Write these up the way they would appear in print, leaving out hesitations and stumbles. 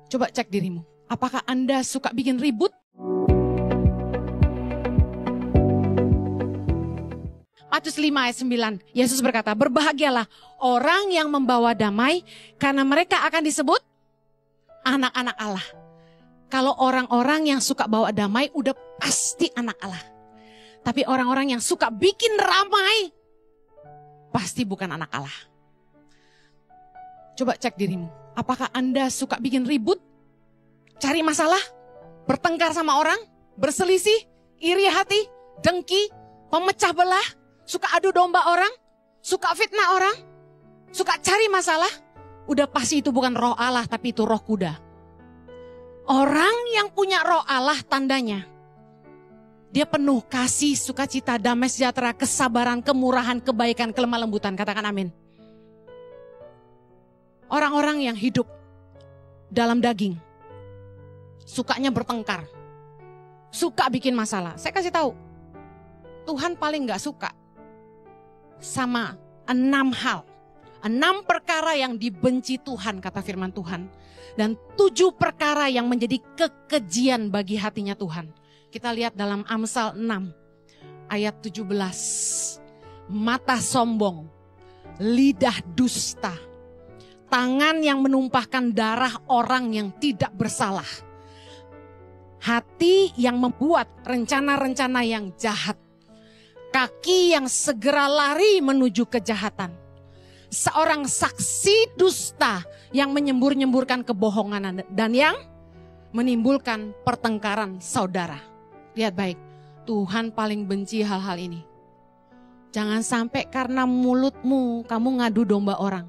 Coba cek dirimu. Apakah Anda suka bikin ribut? Matius 5 ayat 9, Yesus berkata, berbahagialah orang yang membawa damai, karena mereka akan disebut anak-anak Allah. Kalau orang-orang yang suka bawa damai, udah pasti anak Allah. Tapi orang-orang yang suka bikin ramai, pasti bukan anak Allah. Coba cek dirimu. Apakah Anda suka bikin ribut? Cari masalah? Bertengkar sama orang? Berselisih? Iri hati? Dengki? Pemecah belah? Suka adu domba orang? Suka fitnah orang? Suka cari masalah? Udah pasti itu bukan roh Allah, tapi itu roh kuda. Orang yang punya roh Allah tandanya, dia penuh kasih, sukacita, damai sejahtera, kesabaran, kemurahan, kebaikan, kelemah lembutan. Katakan amin. Orang-orang yang hidup dalam daging, sukanya bertengkar, suka bikin masalah. Saya kasih tahu, Tuhan paling gak suka sama 6 hal. 6 perkara yang dibenci Tuhan, kata firman Tuhan. Dan 7 perkara yang menjadi kekejian bagi hatinya Tuhan. Kita lihat dalam Amsal 6 ayat 17. Mata sombong, lidah dusta, tangan yang menumpahkan darah orang yang tidak bersalah, hati yang membuat rencana-rencana yang jahat, kaki yang segera lari menuju kejahatan, seorang saksi dusta yang menyembur-nyemburkan kebohongan dan yang menimbulkan pertengkaran saudara. Lihat baik, Tuhan paling benci hal-hal ini. Jangan sampai karena mulutmu kamu ngadu domba orang.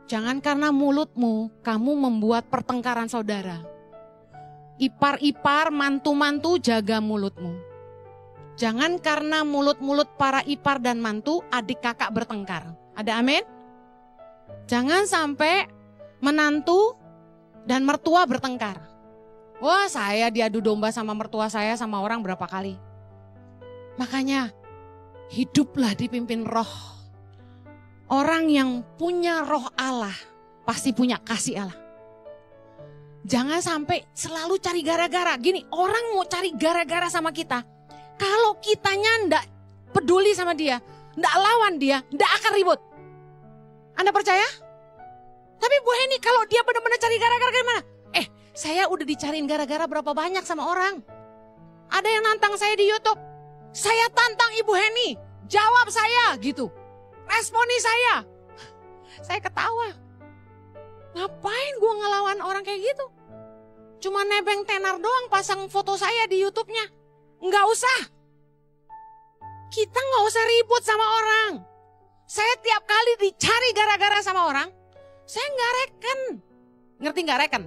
Jangan karena mulutmu kamu membuat pertengkaran saudara. Ipar-ipar, mantu-mantu, jaga mulutmu. Jangan karena mulut-mulut para ipar dan mantu, adik kakak bertengkar. Ada amin? Jangan sampai menantu dan mertua bertengkar. Wah, saya diadu domba sama mertua saya sama orang berapa kali. Makanya hiduplah dipimpin roh. Orang yang punya roh Allah pasti punya kasih Allah. Jangan sampai selalu cari gara-gara. Gini, orang mau cari gara-gara sama kita. Kalau kitanya ndak peduli sama dia, ndak lawan dia, ndak akan ribut. Anda percaya? Tapi Bu Heni, kalau dia benar-benar cari gara-gara gimana? Saya udah dicariin gara-gara berapa banyak sama orang. Ada yang nantang saya di YouTube. Saya tantang Ibu Heni, jawab saya gitu. Responi saya. Saya ketawa. Ngapain gue ngelawan orang kayak gitu? Cuma nebeng tenar doang pasang foto saya di YouTube-nya. Nggak usah. Kita nggak usah ribut sama orang. Saya tiap kali dicari gara-gara sama orang, saya nggak reken. Ngerti nggak reken?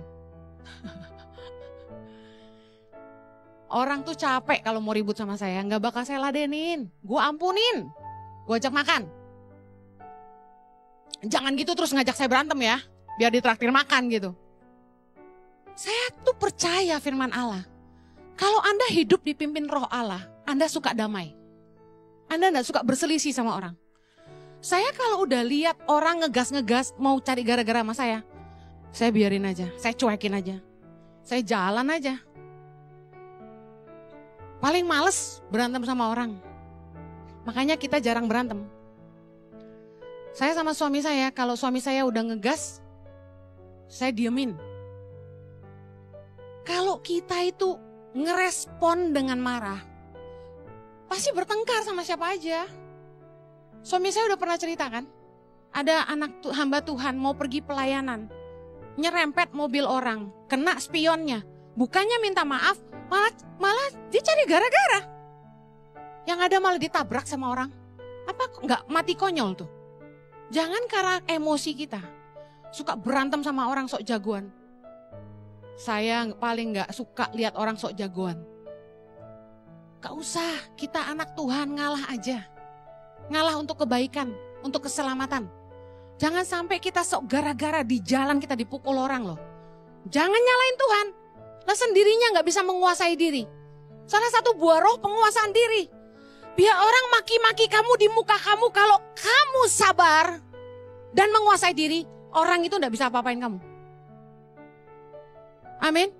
Orang tuh capek kalau mau ribut sama saya, nggak bakal saya ladenin. Gue ampunin, gue ajak makan. Jangan gitu terus ngajak saya berantem ya, biar ditraktir makan gitu. Saya tuh percaya firman Allah. Kalau Anda hidup dipimpin roh Allah, Anda suka damai. Anda nggak suka berselisih sama orang. Saya kalau udah lihat orang ngegas-ngegas mau cari gara-gara sama saya biarin aja, saya cuekin aja. Saya jalan aja. Paling males berantem sama orang. Makanya kita jarang berantem. Saya sama suami saya, kalau suami saya udah ngegas, saya diemin. Kalau kita itu ngerespon dengan marah, pasti bertengkar sama siapa aja. Suami saya udah pernah cerita kan, ada anak hamba Tuhan mau pergi pelayanan, nyerempet mobil orang, kena spionnya. Bukannya minta maaf, malah dia cari gara-gara. Yang ada malah ditabrak sama orang. Apa nggak mati konyol tuh? Jangan karena emosi kita suka berantem sama orang sok jagoan. Saya paling nggak suka lihat orang sok jagoan. Gak usah, kita anak Tuhan ngalah aja. Ngalah untuk kebaikan, untuk keselamatan. Jangan sampai kita sok gara-gara di jalan kita dipukul orang loh. Jangan nyalain Tuhan. Lah sendirinya gak bisa menguasai diri. Salah satu buah roh penguasaan diri. Biar orang maki-maki kamu di muka kamu, kalau kamu sabar dan menguasai diri, orang itu gak bisa apa-apain kamu. Amin.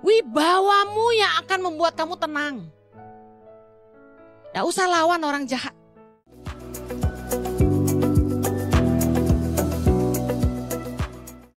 Wibawamu yang akan membuat kamu tenang. Gak usah lawan orang jahat.